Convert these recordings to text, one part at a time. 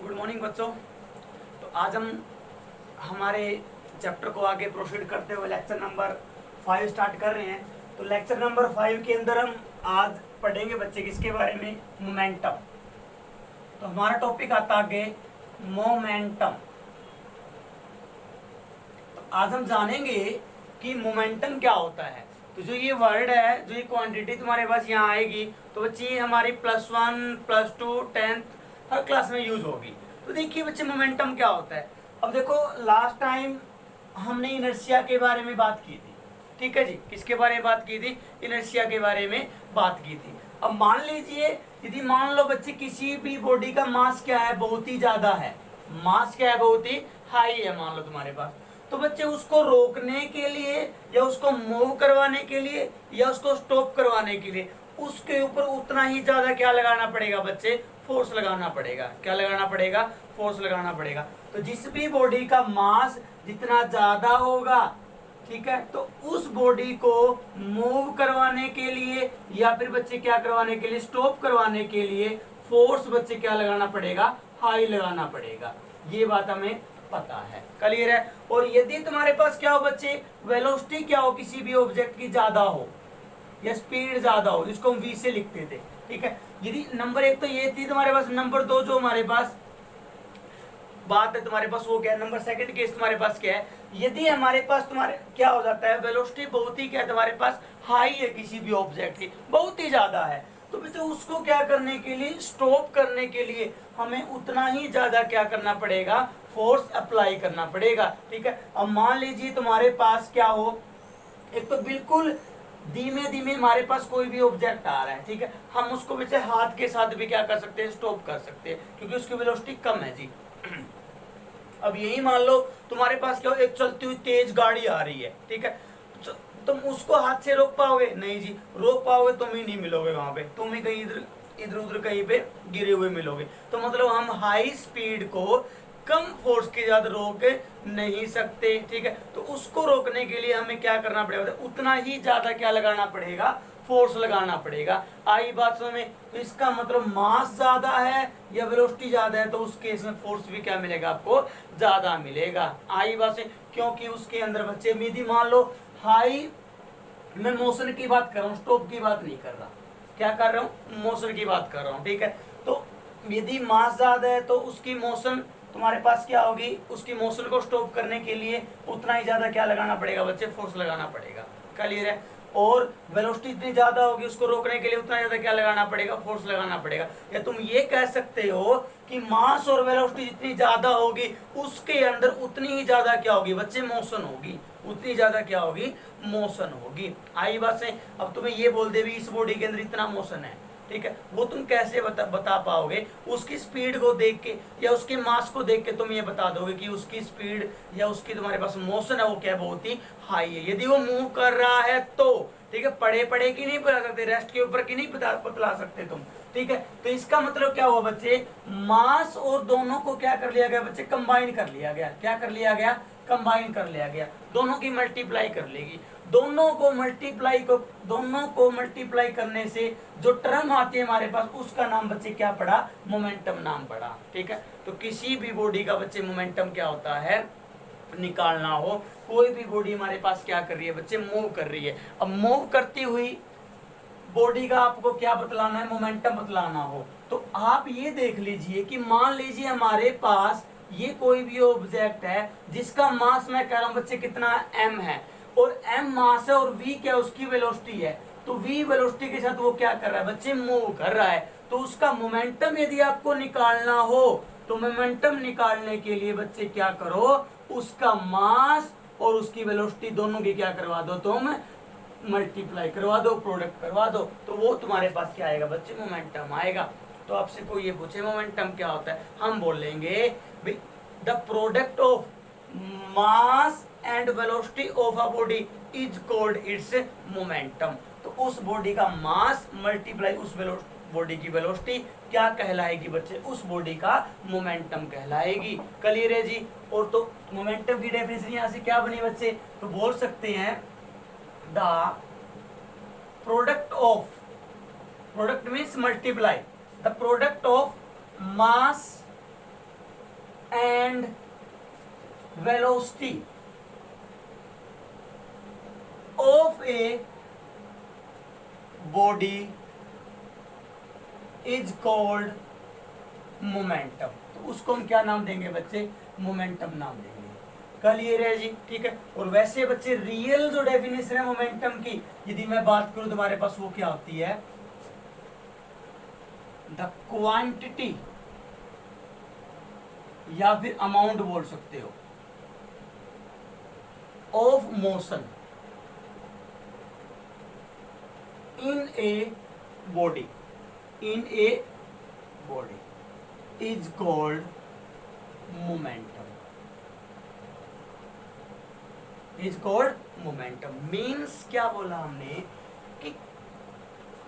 Good morning बच्चों। तो आज हम हमारे चैप्टर को आगे प्रोसीड करते हुए लेक्चर नंबर 5 स्टार्ट कर रहे हैं। तो लेक्चर नंबर 5 के अंदर हम आज पढ़ेंगे बच्चे किसके बारे में, मोमेंटम। तो हमारा टॉपिक आता आगे मोमेंटम। तो आज हम जानेंगे कि मोमेंटम क्या होता है। तो जो ये वर्ड है, जो ये क्वांटिटी तुम्हारे पास यहाँ आएगी, तो बच्चे हमारी +1 +2 10th हर क्लास में यूज होगी। तो देखिए बच्चे मोमेंटम क्या होता है। अब देखो लास्ट टाइम हमने इनर्शिया के बारे में बात की थी, ठीक है जी। किसके बारे में बात की थी? इनर्शिया के बारे में बात की थी। अब मान लीजिए, यदि मान लो बच्चे किसी भी बॉडी का मास क्या है, बहुत ही ज्यादा है, मास क्या है, बहुत ही हाई है मान लो तुम्हारे पास, तो बच्चे उसको रोकने के लिए या उसको मूव करवाने के लिए या उसको स्टॉप करवाने के लिए उसके ऊपर उतना ही ज्यादा क्या लगाना पड़ेगा बच्चे, फोर्स लगाना पड़ेगा। क्या लगाना पड़ेगा? फोर्स लगाना पड़ेगा। तो जिस भी बॉडी का मास जितना ज्यादा होगा, ठीक है, तो उस बॉडी को मूव करवाने के लिए या फिर बच्चे क्या करवाने के लिए, स्टॉप करवाने के लिए फोर्स बच्चे क्या लगाना पड़ेगा, हाई लगाना पड़ेगा। ये बात हमें पता है, क्लियर है। और यदि तुम्हारे पास क्या हो बच्चे, वेलोसिटी क्या हो किसी भी ऑब्जेक्ट की ज्यादा हो या स्पीड ज्यादा हो, जिसको हम v से लिखते थे, ठीक है। यदि नंबर 1 तो ये थी तुम्हारे पास, नंबर 2 जो हमारे पास बात है तुम्हारे पास वो क्या है, नंबर सेकंड केस तुम्हारे पास क्या है, यदि हमारे पास तुम्हारे क्या हो जाता है, वेलोसिटी बहुत ही क्या है तुम्हारे पास हाई है किसी भी ऑब्जेक्ट की, बहुत ही ज्यादा है, तो बच्चे उसको क्या करने के लिए, स्टॉप करने के लिए हमें उतना ही ज्यादा क्या करना पड़ेगा, फोर्स अप्लाई करना पड़ेगा, ठीक है। अब मान लीजिए तुम्हारे पास क्या हो, एक तो बिल्कुल धीमे धीमे हमारे पास कोई भी ऑब्जेक्ट आ रहा है, ठीक है, हम उसको वैसे हाथ के साथ भी क्या कर सकते हैं, स्टॉप कर सकते हैं, क्योंकि उसकी वेलोसिटी कम है जी। अब यही मान लो तुम्हारे पास क्या हो, एक चलती हुई तेज गाड़ी आ रही है, ठीक है, तुम उसको हाथ से रोक पाओगे? नहीं जी, रोक पाओगे तुम ही नहीं मिलोगे वहां पे, तुम ही कहीं इधर इधर उधर कहीं पे गिरे हुए मिलोगे। तो मतलब हम हाई स्पीड को कम फोर्स के साथ रोक नहीं सकते, ठीक है। तो उसको रोकने के लिए हमें क्या करना पड़ेगा, उतना ही ज्यादा क्या लगाना पड़ेगा, फोर्स लगाना पड़ेगा। आई बात समझ में? तो इसका मतलब मास ज्यादा है या वेलोसिटी ज्यादा है, तो उस केस में फोर्स भी क्या मिलेगा आपको, ज्यादा मिलेगा। आई बात से, क्योंकि उसके अंदर बच्चे यदि मान लो हाई, मैं मोशन की बात कर रहा हूँ, स्टॉप की बात नहीं कर रहा, क्या कर रहा हूँ, मोशन की बात कर रहा हूँ, ठीक है। तो यदि मास ज्यादा है तो उसकी मोशन तुम्हारे पास क्या होगी, उसकी मोशन को स्टॉप करने के लिए उतना ही ज्यादा क्या लगाना पड़ेगा बच्चे, फोर्स लगाना पड़ेगा, क्लियर है। और वेलोसिटी इतनी ज्यादा होगी, उसको रोकने के लिए उतना ज्यादा क्या लगाना पड़ेगा, फोर्स लगाना पड़ेगा। या तुम ये कह सकते हो कि मास और वेलोसिटी जितनी ज्यादा होगी उसके अंदर उतनी ही ज्यादा क्या होगी बच्चे, मोशन होगी, उतनी ज्यादा क्या होगी, मोशन होगी। आई बात से, अब तुम्हें ये बोल दे भी इस बॉडी के अंदर इतना मोशन है, ठीक है, वो तुम कैसे बता पाओगे, उसकी स्पीड को देख के या उसके मास को देख के तुम ये बता दोगे कि उसकी स्पीड या उसकी तुम्हारे पास मोशन है वो क्या, बहुत ही हाई है। यदि वो मूव कर रहा है तो, ठीक है, पड़े पड़े की नहीं बता सकते, रेस्ट के ऊपर की नहीं बतला सकते तुम, ठीक है। तो इसका मतलब क्या हुआ बच्चे, मास और दोनों को क्या कर लिया गया बच्चे, कंबाइन कर लिया गया। क्या कर लिया गया, कंबाइन कर लिया गया, दोनों की मल्टीप्लाई कर लेगी। दोनों को मल्टीप्लाई करने से जो टर्म आती है हमारे पास, उसका नाम बच्चे क्या पड़ा, मोमेंटम नाम पड़ा, ठीक है। तो किसी भी बॉडी का बच्चे मोमेंटम क्या होता है, निकालना हो, कोई भी बॉडी हमारे पास क्या कर रही है बच्चे, मूव कर रही है। अब मूव करती हुई बॉडी का आपको क्या बतलाना है, मोमेंटम बतलाना हो, तो आप ये देख लीजिए कि मान लीजिए हमारे पास ये कोई भी ऑब्जेक्ट है जिसका मास मैं कह रहा हूं बच्चे कितना, m है, और m मास है और v क्या, उसकी वेलोसिटी है। तो v वेलोसिटी के साथ वो क्या कर रहा है बच्चे, मूव कर रहा है। तो उसका मोमेंटम यदि आपको निकालना हो, तो मोमेंटम निकालने के लिए बच्चे क्या करो, उसका मास और उसकी वेलोसिटी दोनों की क्या करवा दो, तुम मल्टीप्लाई करवा दो, प्रोडक्ट करवा दो, तो वो तुम्हारे पास क्या आएगा बच्चे, मोमेंटम आएगा। तो आपसे कोई ये पूछे मोमेंटम क्या होता है, हम बोलेंगे the product of mass and velocity of a body is called its momentum. तो उस बॉडी का मास मल्टीप्लाई उस बॉडी की वेलोसिटी क्या कहलाएगी बच्चे, उस बॉडी का मोमेंटम कहलाएगी, क्लियर है जी। और तो मोमेंटम की डेफिनेशन यहाँ से क्या बनी बच्चे, तो बोल सकते हैं the product of, product means multiply, the product of mass and velocity of a body is called momentum. तो उसको हम क्या नाम देंगे बच्चे? मोमेंटम नाम देंगे। क्लियर है जी? ठीक है। और वैसे बच्चे रियल जो डेफिनेशन है मोमेंटम की, यदि मैं बात करूं तुम्हारे पास, वो क्या होती है? द क्वांटिटी या फिर अमाउंट बोल सकते हो of motion in a body is called momentum. Is called momentum means क्या बोला हमने कि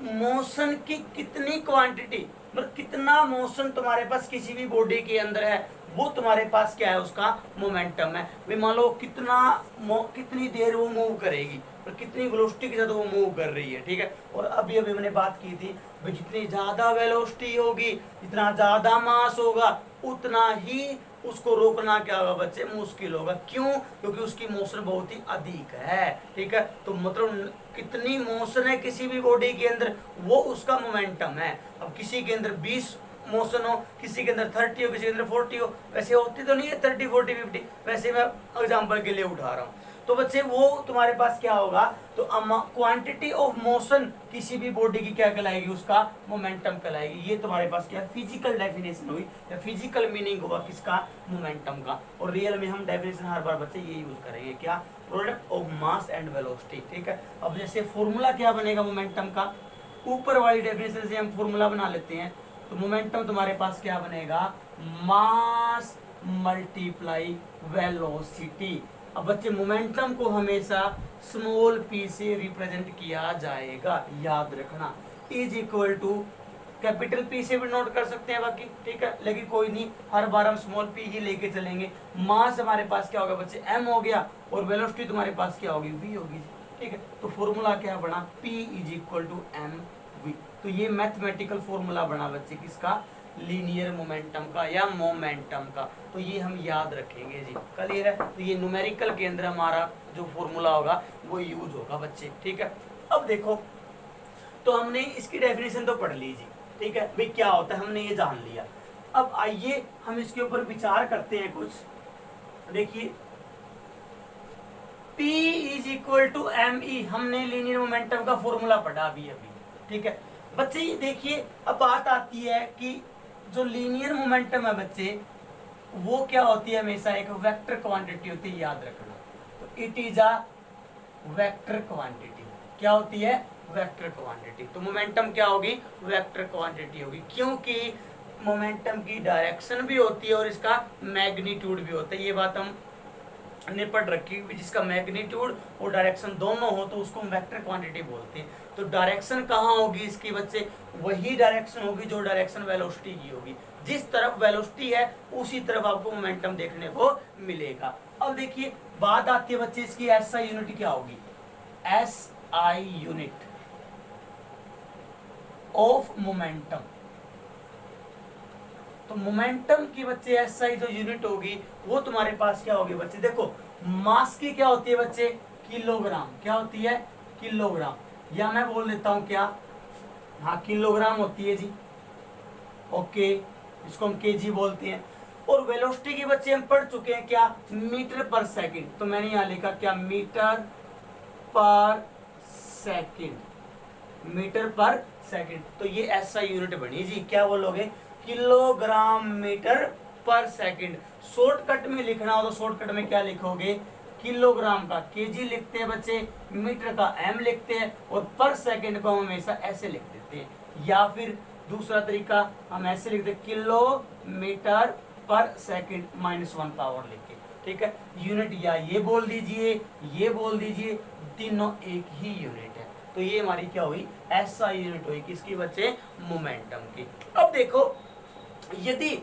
मोशन की कितनी क्वांटिटी, मतलब कितना मोशन तुम्हारे पास किसी भी बॉडी के अंदर है, वो तुम्हारे पास क्या है? उसका मोमेंटम है। भाई मान लो कितनी देर वो मूव करेगी और कितनी वेलोसिटी के साथ वो मूव कर रही है। ठीक है। और अभी अभी मैंने बात की थी भाई, जितनी ज्यादा वेलोसिटी होगी, जितना ज्यादा मास होगा, उतना ही उसको रोकना क्या होगा बच्चे? मुश्किल होगा। क्यों? क्योंकि उसकी मोशन बहुत ही अधिक है। ठीक है। तो मतलब कितनी मोशन है किसी भी बॉडी के अंदर, वो उसका मोमेंटम है। अब किसी के अंदर 20 मोशन हो, किसी के अंदर 30 हो, किसी के अंदर 40 हो, वैसे होती तो नहीं है 30, 40, 50, वैसे मैं एग्जाम्पल के लिए उठा रहा हूँ। तो बच्चे वो तुम्हारे पास क्या होगा? तो क्वांटिटी ऑफ मोशन किसी भी बॉडी की क्या कहलाएगी? उसका मोमेंटम कहलाएगी। ये तुम्हारे पास क्या फिजिकल डेफिनेशन हुई या फिजिकल मीनिंग हुआ किसका? मोमेंटम का। और रियल में हम डेफिनेशन हर बार बच्चे ये यूज करेंगे, क्या? Product of mass and velocity. ठीक है। अब जैसे फॉर्मूला क्या बनेगा मोमेंटम का? ऊपर वाली डेफिनेशन से हम फॉर्मूला बना लेते हैं। तो मोमेंटम तुम्हारे पास क्या बनेगा? मास मल्टीप्लाई वेलोसिटी। अब बच्चे मोमेंटम को हमेशा स्मॉल पी से रिप्रेजेंट किया जाएगा, याद रखना। Is equal to capital P से भी नोट कर सकते हैं बाकी। ठीक है। लेकिन कोई नहीं, हर बार हम स्मॉल पी ही लेके चलेंगे। मास हमारे पास क्या होगा बच्चे? एम हो गया। और वेलोसिटी तुम्हारे पास क्या होगी? वी होगी। ठीक है। तो फॉर्मूला क्या बना? P is equal to M V. तो ये मैथमेटिकल फॉर्मूला बना बच्चे किसका? लीनियर मोमेंटम का या मोमेंटम का। तो ये हम याद रखेंगे जी। क्लियर है? तो ये न्यूमेरिकल के अंदर हमारा जो फॉर्मूला होगा वो यूज होगा बच्चे। ठीक है। अब देखो, तो हमने इसकी डेफिनेशन तो पढ़ ली जी। ठीक है भाई, क्या होता है हमने ये जान लिया। अब आइए हम इसके ऊपर विचार करते हैं कुछ। देखिए, P is equal to M E, हमने लीनियर मोमेंटम का फॉर्मूला पढ़ा अभी। ठीक है बच्चे, ये देखिए अब बात आती है कि जो लीनियर मोमेंटम है बच्चे, वो क्या होती है? हमेशा एक वेक्टर क्वांटिटी होती है, याद रखना। तो it is a vector quantity. क्या होती है? Vector quantity. तो मोमेंटम क्या होगी? वेक्टर क्वांटिटी होगी। क्योंकि मोमेंटम की डायरेक्शन भी होती है और इसका मैग्नीट्यूड भी होता है। ये बात हम ने पढ़ रखी है। जिसका मैग्नीट्यूड और डायरेक्शन दोनों हो तो उसको हम वेक्टर क्वांटिटी बोलते हैं। तो डायरेक्शन कहाँ होगी इसकी बच्चे? वही डायरेक्शन होगी जो डायरेक्शन वेलोसिटी की होगी। जिस तरफ वेलोसिटी है उसी तरफ आपको मोमेंटम देखने को मिलेगा। अब देखिए, बात आती है बच्चे इसकी एसआई यूनिट क्या होगी? SI unit of momentum. तो मोमेंटम की बच्चे एसआई जो यूनिट होगी वो तुम्हारे पास क्या होगी बच्चे? देखो, मास की क्या होती है बच्चे? किलोग्राम। क्या होती है? किलोग्राम। या मैं बोल देता हूं क्या? हाँ, किलोग्राम होती है जी। ओके, इसको हम केजी बोलते हैं। और वेलोसिटी की बच्चे हम पढ़ चुके हैं क्या? मीटर पर सेकंड। तो मैंने यहां लिखा क्या? मीटर पर सेकंड। मीटर पर सेकंड। तो ये एसआई यूनिट बनी जी। क्या बोलोगे? किलोग्राम मीटर पर सेकंड। शॉर्टकट में लिखना हो तो शॉर्टकट में क्या लिखोगे? किलोग्राम का केजी लिखते हैं बच्चे, मीटर का एम लिखते हैं, और पर सेकंड को हम हमेशा ऐसे लिख देते हैं। या फिर दूसरा तरीका हम ऐसे लिखते हैं, किलोमीटर पर सेकंड -1 पावर लिख के। ठीक है। यूनिट या ये बोल दीजिए, ये बोल दीजिए, तीनों एक ही यूनिट है। तो ये हमारी क्या हुई? एसआई यूनिट हुई किसकी बच्चे? मोमेंटम की। अब देखो, यदि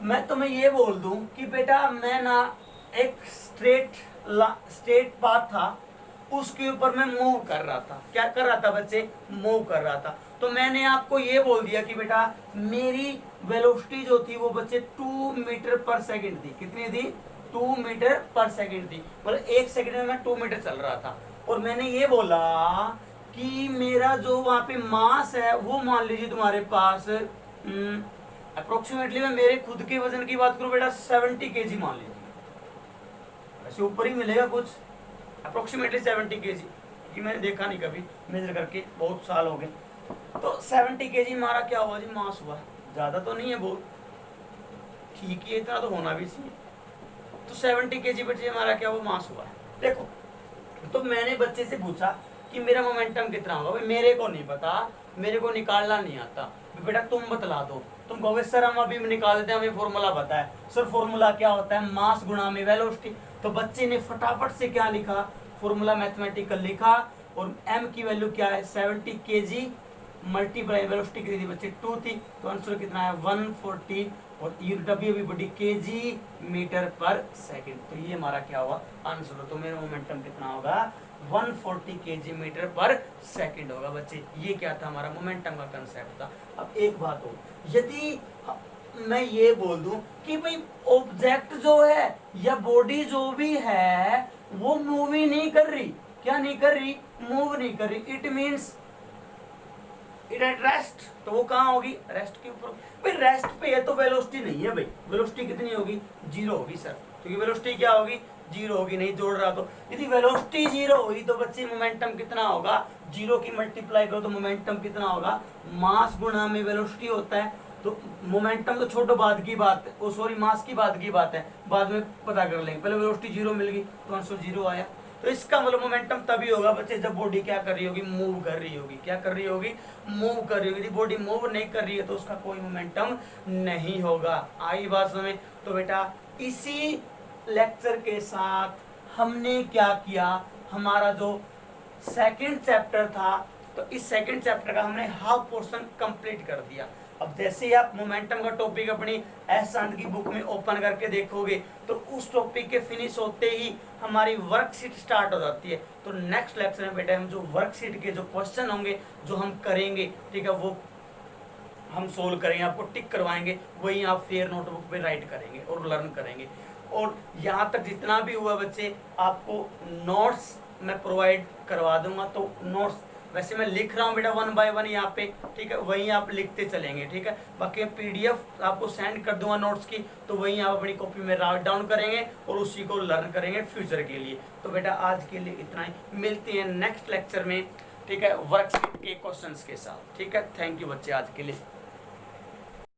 मैं तुम्हें ये बोल दूं कि बेटा मैं ना एक स्ट्रेट पाथ था, उसके ऊपर मैं मूव कर रहा था। क्या कर रहा था बच्चे? मूव कर रहा था। तो मैंने आपको ये बोल दिया कि बेटा मेरी वेलोसिटी जो थी वो बच्चे 2 मीटर पर सेकंड थी। कितनी थी? 2 मीटर पर सेकंड थी, मतलब 1 सेकंड में मैं 2 मीटर चल रहा था। और मैंने ये बोला कि मेरा जो वहां पे मास है वो मान लीजिए तुम्हारे पास अप्रोक्सीमेटली, मैं मेरे खुद के वजन की बात करूं बेटा 70 केजी मान लीजिए, ऐसे ऊपर ही मिलेगा कुछ, अप्रोक्सीमेटली 70 केजी, कि मैंने देखा नहीं कभी मेजर करके, बहुत साल हो गए। तो 70 केजी हमारा क्या हुआ जी? मास हुआ। ज़्यादा तो नहीं है बहुत, ठीक ही है, इतना तो होना भी चाहिए। तो 70 केजी बच्चे हमारा क्या हुआ? मास हुआ। देखो, तो मैंने बच्चे से पूछा कि मेरा मोमेंटम कितना होगा। भाई मेरे को नहीं पता, मेरे को निकालना नहीं आता। बेटा तुम बतला दो। तुम कहोगे सर हम अभी निकाल देते हैं, हमें फॉर्मूला पता है। सर फॉर्मूला क्या होता है? मास गुणा में वेलोसिटी। तो बच्चे ने फटाफट से क्या लिखा? फॉर्मूला मैथमेटिकल लिखा, और m की वैल्यू क्या है? 70 केजी मल्टीप्लाई वेलोसिटी कितनी थी बच्चे? 2 थी, तो आंसर कितना है? 140, और w भी बड़ी केजी मीटर पर सेकंड। तो ये हमारा क्या हुआ? आंसर। तो मेरा मोमेंटम कितना होगा? 140 केजी मीटर पर सेकंड होगा बच्चे। ये क्या था? हमारा मोमेंटम का कंसेप्ट था। अब एक बात हो, यदि मैं ये बोल दूं कि भाई ऑब्जेक्ट जो है या बॉडी जो भी है वो मूव ही नहीं कर रही, क्या नहीं कर रही? मूव नहीं कर रही, it means it at rest. तो वो कहाँ होगी? रेस्ट के ऊपर। भाई रेस्ट पे है तो वेलोसिटी नहीं है। भाई वेलोसिटी कितनी होगी? 0 होगी सर, क्योंकि वेलोसिटी क्या होगी? 0 होगी। नहीं जोड़ रहा तो यदि वेलोसिटी 0 हुई तो बच्चे मोमेंटम कितना होगा? 0 की मल्टीप्लाई करो तो मोमेंटम कितना होगा? मास गुणा में वेलोसिटी होता है। तो मोमेंटम तो छोटो बाद की बात है, सॉरी मास की बाद की बात है, बाद में पता कर लेंगे। पहले वेलोसिटी 0 मिल गई तो आंसर 0 आया। तो इसका मतलब मोमेंटम तभी होगा बच्चे जब बॉडी क्या कर रही होगी? मूव कर रही होगी। क्या कर रही होगी? मूव कर रही होगी। यदि बॉडी मूव नहीं कर रही है तो उसका कोई मोमेंटम नहीं होगा। आई बात समझ? तो बेटा इसी लेक्चर के साथ हमने क्या किया? हमारा जो सेकंड चैप्टर था, तो इस सेकंड चैप्टर का हमने हाफ पोर्शन कंप्लीट कर दिया। अब जैसे ही आप मोमेंटम का टॉपिक अपनी एस अंत की बुक में ओपन करके देखोगे तो उस टॉपिक के फिनिश होते ही हमारी वर्कशीट स्टार्ट हो जाती है। तो नेक्स्ट लेक्चर में बेटा हम जो वर्कशीट के जो क्वेश्चन होंगे जो हम करेंगे, ठीक है, वो हम सोल्व करेंगे, आपको टिक करवाएंगे, वही आप फेयर नोटबुक पे राइट करेंगे और लर्न करेंगे। और यहाँ तक जितना भी हुआ बच्चे आपको नोट्स मैं प्रोवाइड करवा दूंगा। तो नोट्स वैसे मैं लिख रहा हूँ बेटा 1 बाय 1 यहाँ पे, ठीक है, वहीं आप लिखते चलेंगे, ठीक है। बाकी पीडीएफ आपको सेंड कर दूंगा नोट्स की, तो वहीं आप अपनी कॉपी में राइट डाउन करेंगे और उसी को लर्न करेंगे फ्यूचर के लिए। तो बेटा आज के लिए इतना ही, मिलते हैं नेक्स्ट लेक्चर में, ठीक है, वर्कशीट के क्वेश्चंस के साथ, ठीक है। थैंक यू बच्चे आज के लिए।